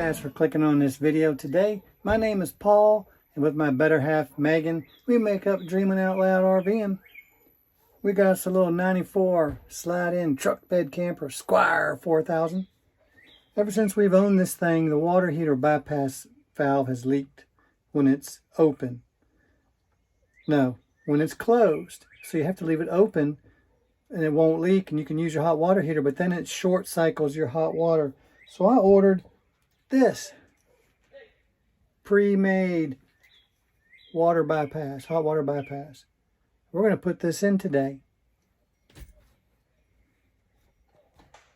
guys for clicking on this video today. My name is Paul, and with my better half Megan, we make up Dreaming Out Loud RVing. We got us a little 94 slide-in truck bed camper, Squire 4000. Ever since we've owned this thing, the water heater bypass valve has leaked when it's open. No, when it's closed. So you have to leave it open and it won't leak, and you can use your hot water heater, but then it short cycles your hot water. So I ordered this pre-made water bypass, hot water bypass. We're going to put this in today.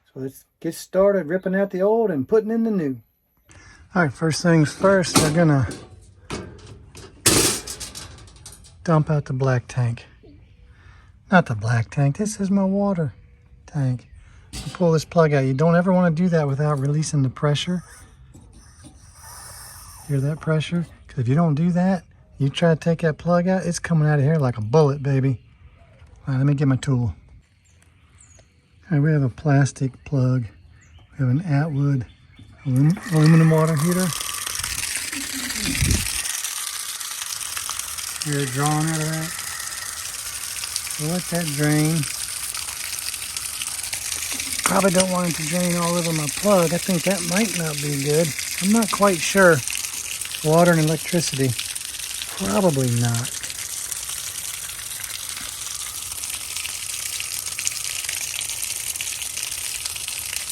So let's get started ripping out the old and putting in the new. All right, first things first, we're going to dump out the black tank. Not the black tank, this is my water tank. I'll pull this plug out. You don't ever want to do that without releasing the pressure. Hear that pressure? Because if you don't do that, you try to take that plug out, it's coming out of here like a bullet, baby. All right, let me get my tool. All right, we have a plastic plug. We have an Atwood aluminum water heater. Air drawn out of that. We'll let that drain. Probably don't want it to drain all over my plug. I think that might not be good. I'm not quite sure. Water and electricity. Probably not.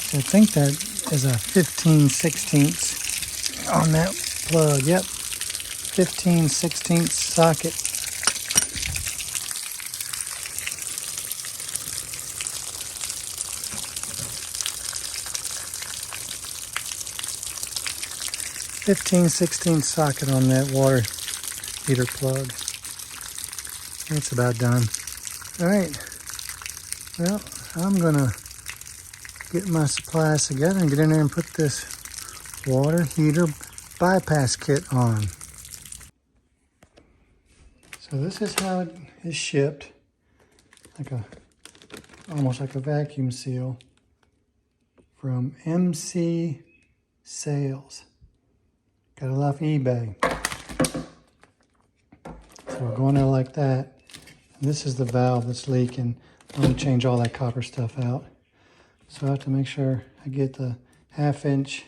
So I think that is a 15/16 on that plug. Yep. 15/16 socket. (15/16) socket on that water heater plug. That's about done. All right. Well, I'm gonna get my supplies together and get in there and put this water heater bypass kit on. So this is how it is shipped, almost like a vacuum seal from MC Sales. Got it off eBay. So we're going there like that. And this is the valve that's leaking. I'm going to change all that copper stuff out. So I have to make sure I get the 1/2"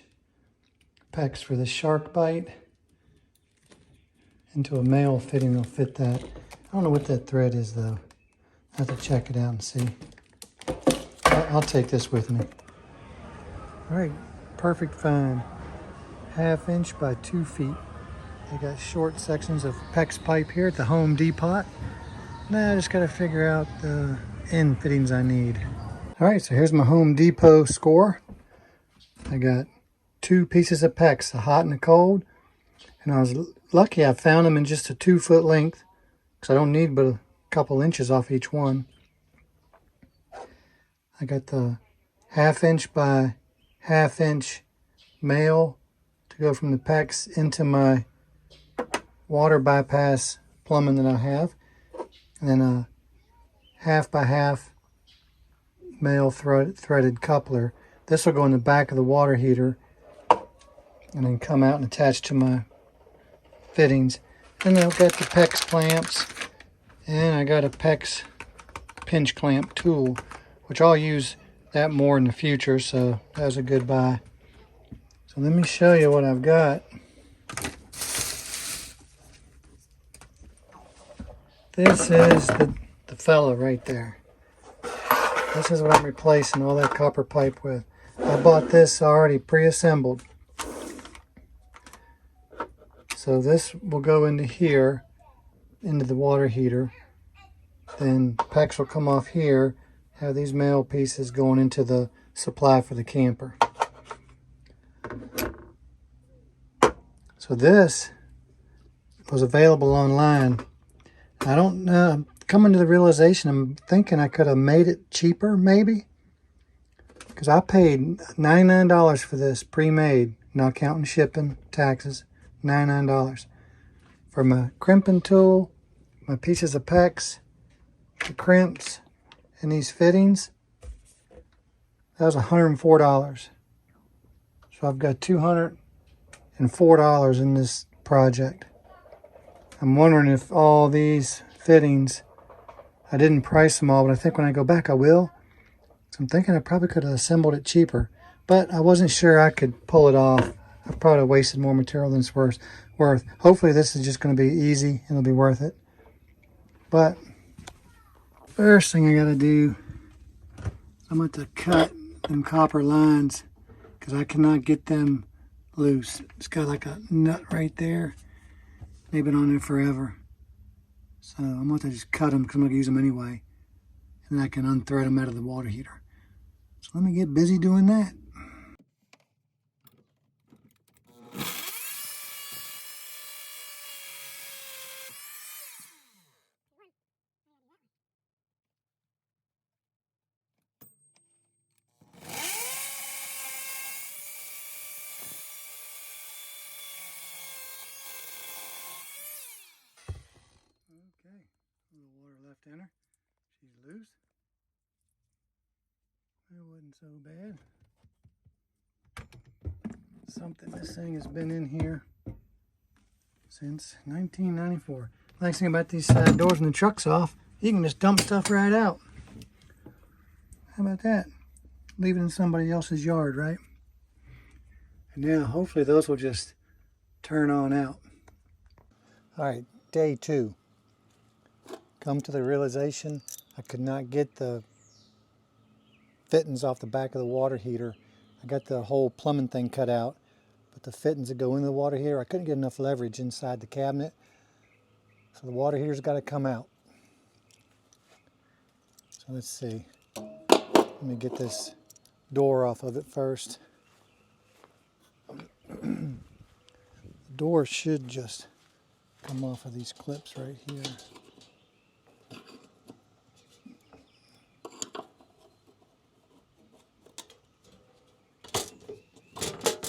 pecs for the shark bite into a male fitting that'll fit that. I don't know what that thread is though. I have to check it out and see. I'll take this with me. All right, perfect find. 1/2" by 2 feet. They got short sections of PEX pipe here at the Home Depot. Now I just got to figure out the end fittings I need. All right, so here's my Home Depot score. I got 2 pieces of PEX, a hot and a cold. And I was lucky I found them in just a 2-foot length, because I don't need but a couple inches off each one. I got the 1/2" by 1/2" male to go from the PEX into my water bypass plumbing that I have. And then a 1/2 by 1/2 male threaded coupler. This will go in the back of the water heater and then come out and attach to my fittings. And I've got the PEX clamps, and I got a PEX pinch clamp tool, which I'll use that more in the future, so that was a good buy. So let me show you what I've got. This is the fella right there. This is what I'm replacing all that copper pipe with. I bought this already pre-assembled. So this will go into here, into the water heater. Then PEX will come off here, have these male pieces going into the supply for the camper. So this was available online. I don't know, I'm coming to the realization, I'm thinking I could have made it cheaper maybe. Because I paid $99 for this pre-made, not counting shipping, taxes, $99. For my crimping tool, my pieces of PEX, the crimps, and these fittings, that was $104. So I've got $200 and $4 in this project. I'm wondering if all these fittings, I didn't price them all, but I think when I go back I will. So I'm thinking I probably could have assembled it cheaper, but I wasn't sure I could pull it off. I probably wasted more material than it's worth. Hopefully this is just going to be easy and it'll be worth it. But first thing I got to do, I'm going to cut them copper lines because I cannot get them loose. It's got like a nut right there. They've been on there forever. So I'm going to just cut them because I'm going to use them anyway. And then I can unthread them out of the water heater. So let me get busy doing that. Okay, a little water left in her. She's loose. That wasn't so bad. This thing has been in here since 1994. Nice thing about these side doors when the truck's off, you can just dump stuff right out. How about that? Leave it in somebody else's yard, right? And now hopefully those will just turn on out. All right, day 2. Come to the realization I could not get the fittings off the back of the water heater. I got the whole plumbing thing cut out, but the fittings that go into the water heater, I couldn't get enough leverage inside the cabinet. So the water heater's got to come out. So let's see. Let me get this door off of it first. The door should just come off of these clips right here.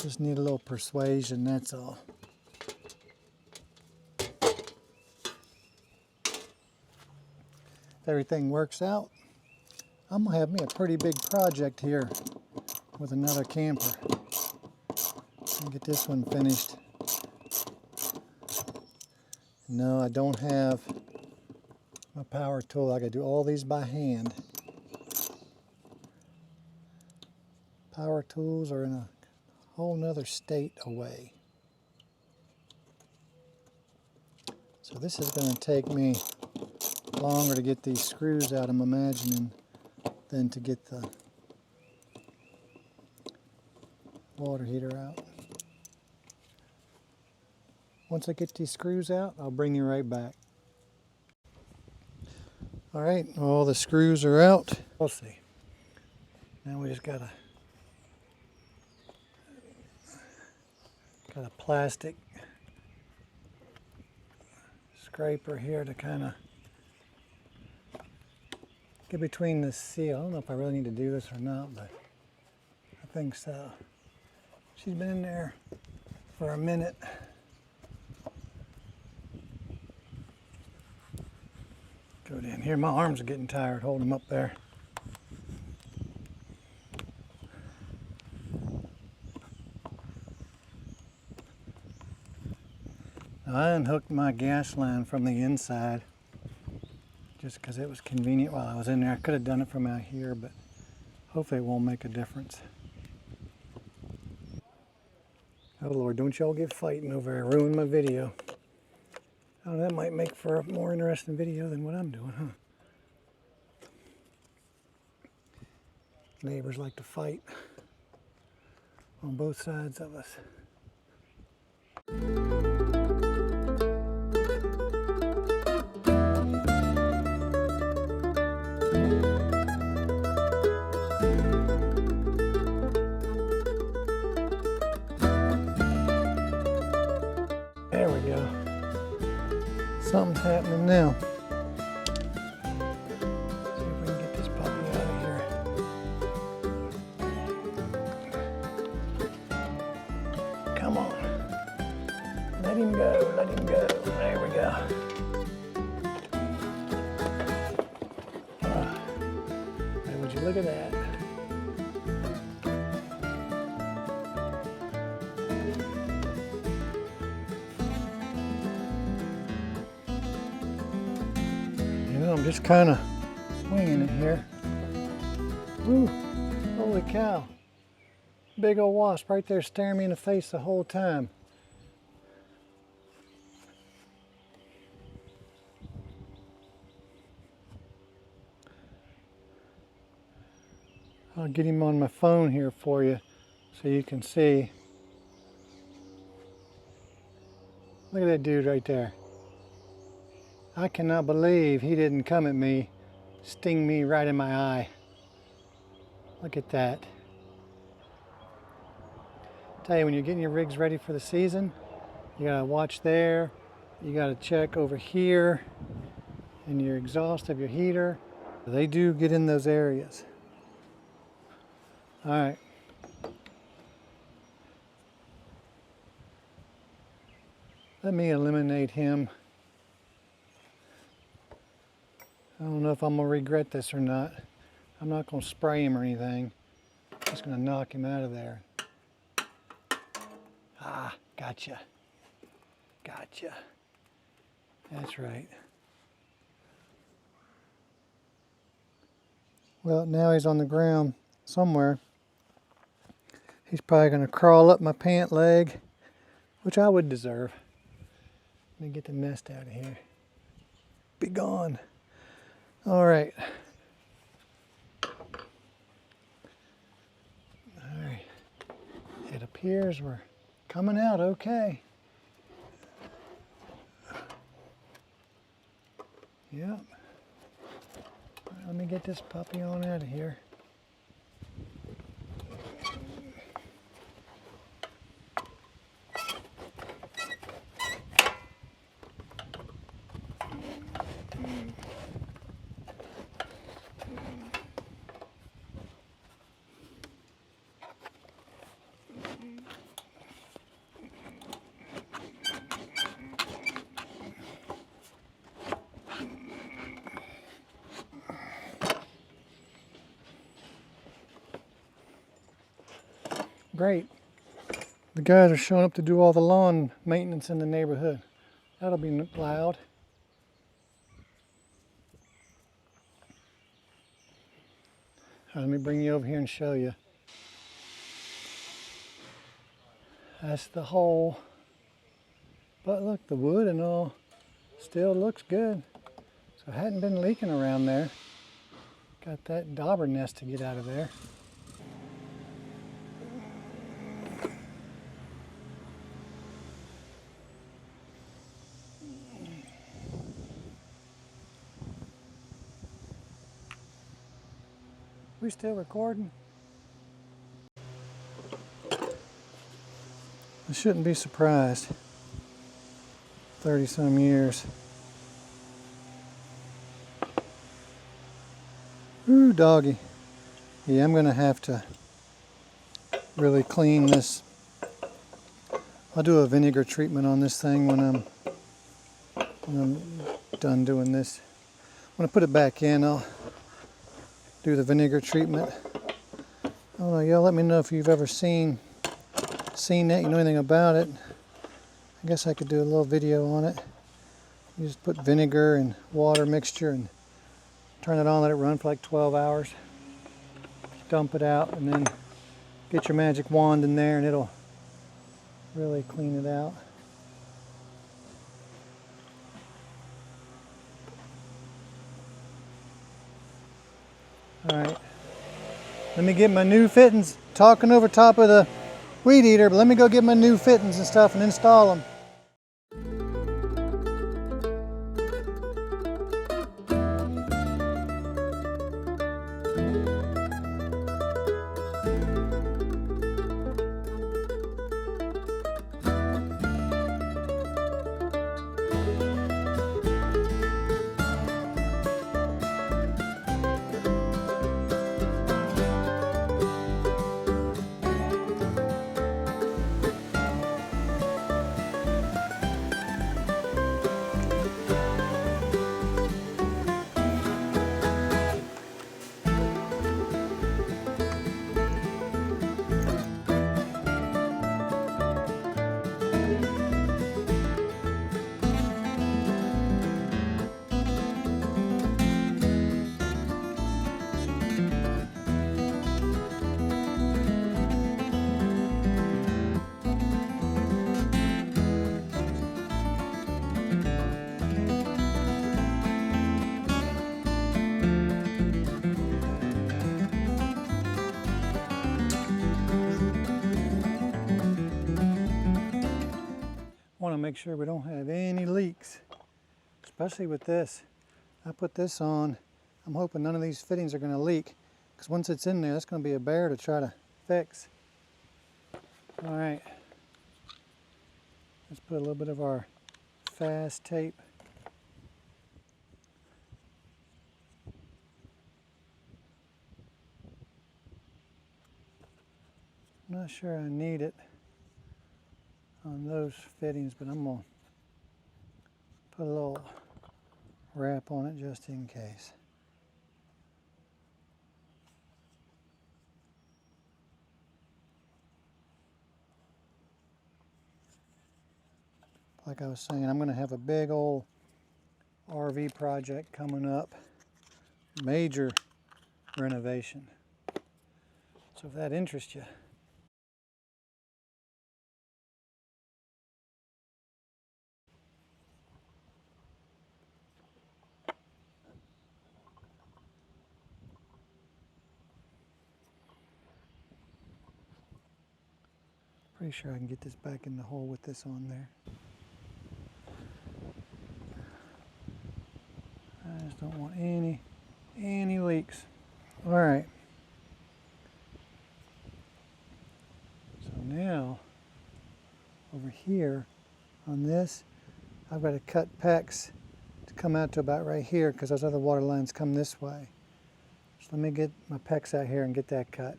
Just need a little persuasion, that's all. If everything works out, I'm gonna have me a pretty big project here with another camper. I'll get this one finished. No, I don't have my power tool. I gotta do all these by hand. Power tools are in a whole nother state away. So this is going to take me longer to get these screws out, I'm imagining, than to get the water heater out. Once I get these screws out, I'll bring you right back. All right, all the screws are out. We'll see. Now we just got a plastic scraper here to kind of get between the seal. I don't know if I really need to do this or not, but I think so. She's been in there for a minute. Go down here. My arms are getting tired holding them up there. I unhooked my gas line from the inside just because it was convenient while I was in there. I could have done it from out here, but hopefully it won't make a difference. Oh Lord, don't y'all get fighting over there, ruin my video. Oh, that might make for a more interesting video than what I'm doing, huh? Neighbors like to fight on both sides of us. There we go. Something's happening now. See if we can get this puppy out of here. Come on. Let him go, let him go. There we go. Hey, would you look at that? just kind of winging it here. Woo, holy cow. Big old wasp right there staring me in the face the whole time. I'll get him on my phone here for you so you can see. Look at that dude right there. I cannot believe he didn't come at me, sting me right in my eye. Look at that. Tell you, when you're getting your rigs ready for the season, you gotta watch there, you gotta check over here in your exhaust of your heater. They do get in those areas. All right. Let me eliminate him. I don't know if I'm gonna regret this or not. I'm not gonna spray him or anything. I'm just gonna knock him out of there. Ah, gotcha. Gotcha. That's right. Well, now he's on the ground somewhere. He's probably gonna crawl up my pant leg, which I would deserve. Let me get the nest out of here. Be gone. All right. All right. It appears we're coming out okay. Yep. Let me get this puppy on out of here. Great. The guys are showing up to do all the lawn maintenance in the neighborhood. That'll be loud. Let me bring you over here and show you. That's the hole. But look, the wood and all still looks good. So it hadn't been leaking around there. Got that dauber nest to get out of there. We still recording? I shouldn't be surprised. 30 some years. Ooh, doggy. Yeah, I'm gonna have to really clean this. I'll do a vinegar treatment on this thing when I'm done doing this. When I put it back in, I'll do the vinegar treatment. I don't know, y'all let me know if you've ever seen that, you know anything about it. I guess I could do a little video on it. You just put vinegar and water mixture and turn it on, let it run for like 12 hours. Dump it out and then get your magic wand in there and it'll really clean it out. All right, let me get my new fittings. Talking over top of the weed eater, but let me go get my new fittings and stuff and install them. to make sure we don't have any leaks, especially with this. I put this on. I'm hoping none of these fittings are going to leak, because once it's in there, that's going to be a bear to try to fix. All right, let's put a little bit of our fast tape. I'm not sure I need it on those fittings, but I'm going to put a little wrap on it just in case. Like I was saying, I'm going to have a big old RV project coming up, major renovation. So if that interests you. Pretty sure I can get this back in the hole with this on there. I just don't want any leaks. All right. So now, over here on this, I've got to cut PEX to come out to about right here, because those other water lines come this way. So let me get my PEX out here and get that cut.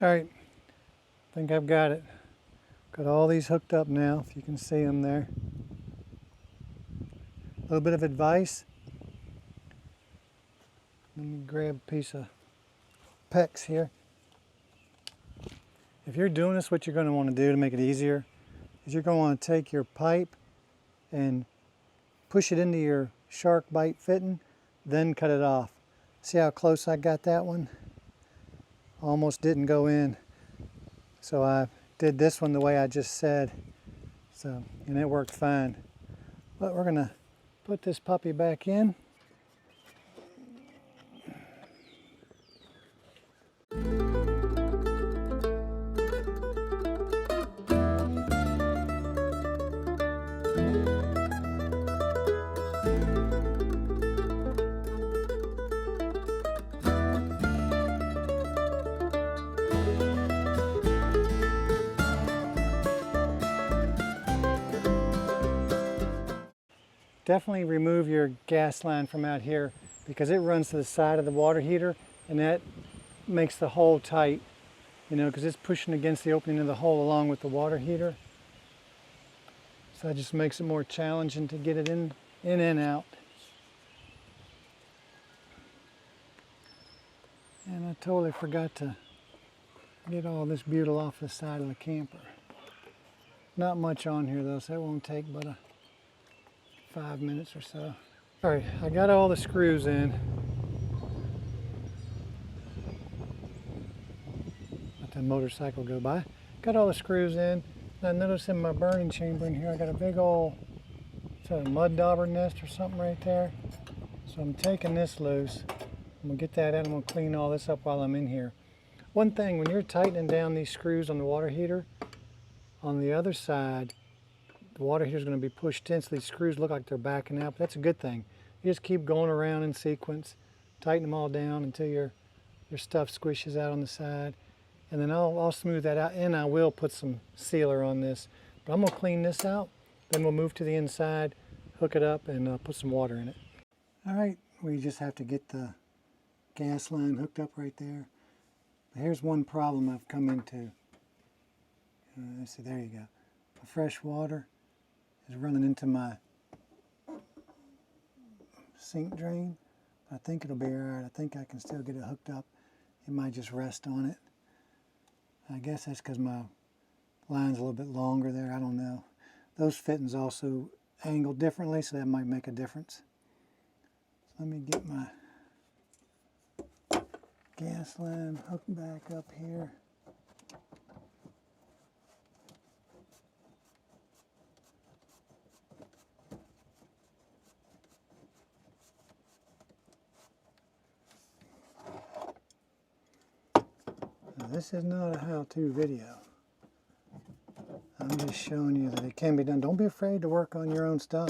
All right, I think I've got it. Got all these hooked up now, if you can see them there. A little bit of advice. Let me grab a piece of PEX here. If you're doing this, what you're going to want to do to make it easier is you're going to want to take your pipe and push it into your shark bite fitting, then cut it off. See how close I got that one? Almost didn't go in. So I did this one the way I just said. And it worked fine. But we're going to put this puppy back in. Definitely remove your gas line from out here, because it runs to the side of the water heater, and that makes the hole tight, because it's pushing against the opening of the hole along with the water heater. So that just makes it more challenging to get it in and out. And I totally forgot to get all this butyl off the side of the camper. Not much on here though, so it won't take but 5 minutes or so. All right, I got all the screws in. Let the motorcycle go by. Got all the screws in. I noticed in my burning chamber in here, I got a big old, is that a mud dauber nest or something right there? So I'm taking this loose. I'm gonna get that out. I'm gonna clean all this up while I'm in here. One thing, when you're tightening down these screws on the water heater, on the other side, the water heater is going to be pushed in, so these screws look like they're backing out, but that's a good thing. You just keep going around in sequence, tighten them all down until your stuff squishes out on the side, and then I'll smooth that out, and I will put some sealer on this. But I'm going to clean this out, then we'll move to the inside, hook it up, and put some water in it. All right, we just have to get the gas line hooked up right there. But here's one problem I've come into. Let's see, there you go. The fresh water is running into my sink drain. I think it'll be all right. I think I can still get it hooked up. It might just rest on it. I guess that's because my line's a little bit longer there. I don't know. Those fittings also angle differently, so that might make a difference. So let me get my gas line hooked back up here. Now, this is not a how-to video. I'm I'm just showing you that it can be done. Don't be afraid to work on your own stuff.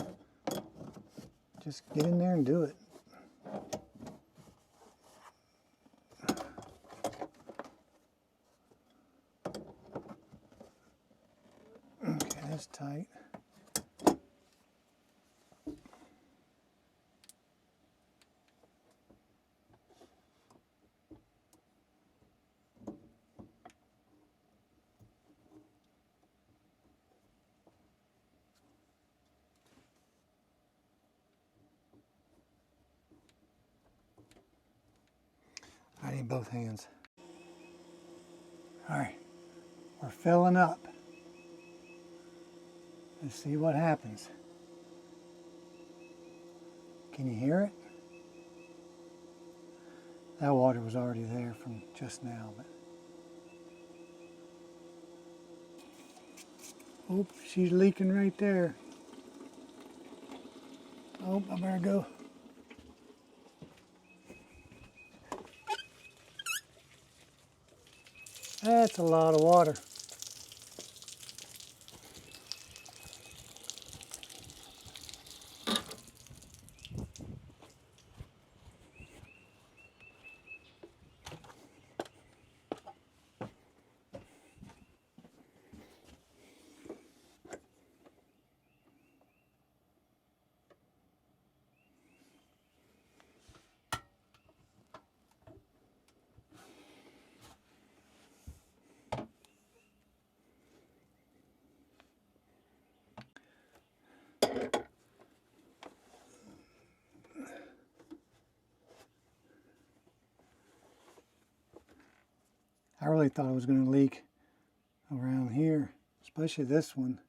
Just get in there and do it. Okay, that's tight. I need both hands. All right, we're filling up. Let's see what happens. Can you hear it? That water was already there from just now, but oh, she's leaking right there. Oh, I better go. That's a lot of water. I really thought it was going to leak around here, especially this one.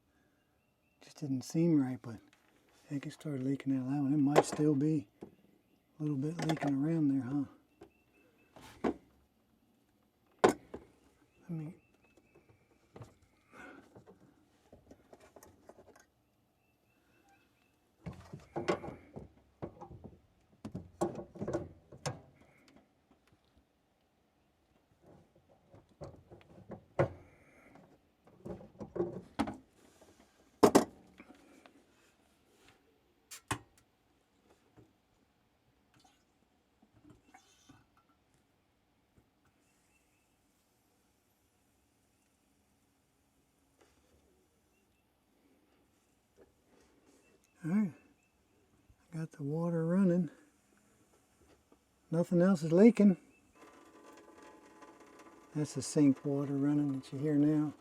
Just didn't seem right, but I think it started leaking out of that one. It might still be a little bit leaking around there, huh? Let me... All right, I got the water running. Nothing else is leaking. That's the sink water running that you hear now.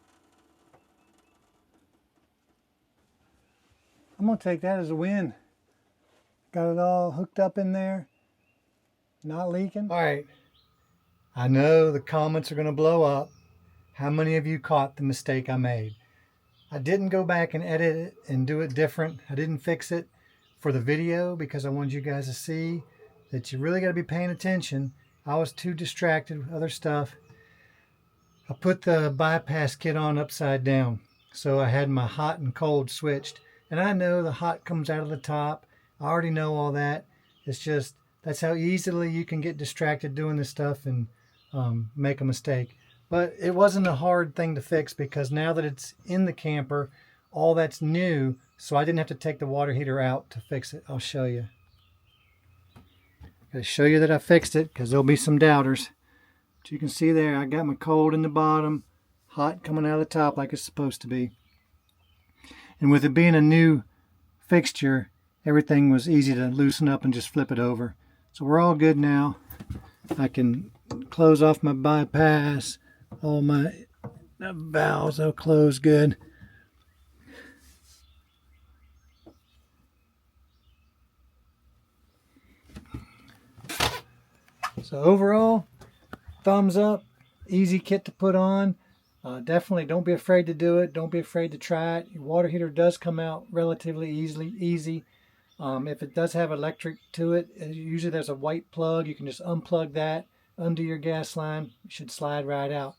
I'm going to take that as a win. Got it all hooked up in there, not leaking. All right, I know the comments are going to blow up. How many of you caught the mistake I made? I didn't go back and edit it and do it different. I didn't fix it for the video because I wanted you guys to see that you really got to be paying attention. I was too distracted with other stuff. I put the bypass kit on upside down, so I had my hot and cold switched. And I know the hot comes out of the top. I already know all that. It's just, that's how easily you can get distracted doing this stuff and make a mistake. But it wasn't a hard thing to fix because now that it's in the camper, all that's new, so I didn't have to take the water heater out to fix it. I'll show you. I'll show you that I fixed it because there'll be some doubters. But you can see there, I got my cold in the bottom, hot coming out of the top like it's supposed to be. And with it being a new fixture, everything was easy to loosen up and just flip it over. So we're all good now. I can close off my bypass. All my valves are closed good. So overall, thumbs up. Easy kit to put on. Definitely don't be afraid to do it. Don't be afraid to try it. Your water heater does come out relatively easy. If it does have electric to it, usually there's a white plug. You can just unplug that, undo your gas line. It should slide right out.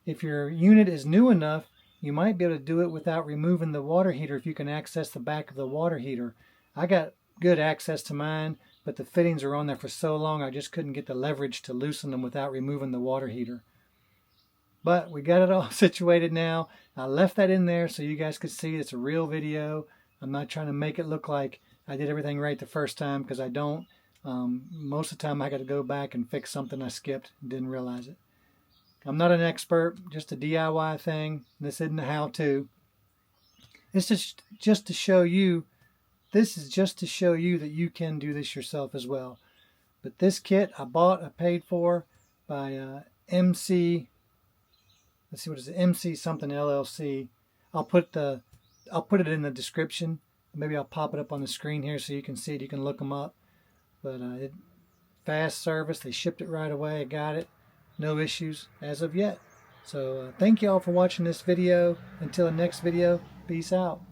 If your unit is new enough, you might be able to do it without removing the water heater if you can access the back of the water heater. I got good access to mine, but the fittings are on there for so long I just couldn't get the leverage to loosen them without removing the water heater. But we got it all situated now. I left that in there so you guys could see it's a real video. I'm not trying to make it look like I did everything right the first time, because I don't. Most of the time I got to go back and fix something I skipped and didn't realize it. I'm not an expert, just a DIY thing. This isn't a how-to. It's just to show you, this is just to show you that you can do this yourself as well. But this kit I paid for by MC, let's see, what is it, MC something LLC. I'll put it in the description. Maybe I'll pop it up on the screen here so you can see it. You can look them up. But fast service, they shipped it right away. I got it. No issues as of yet. So thank you all for watching this video. Until the next video, peace out.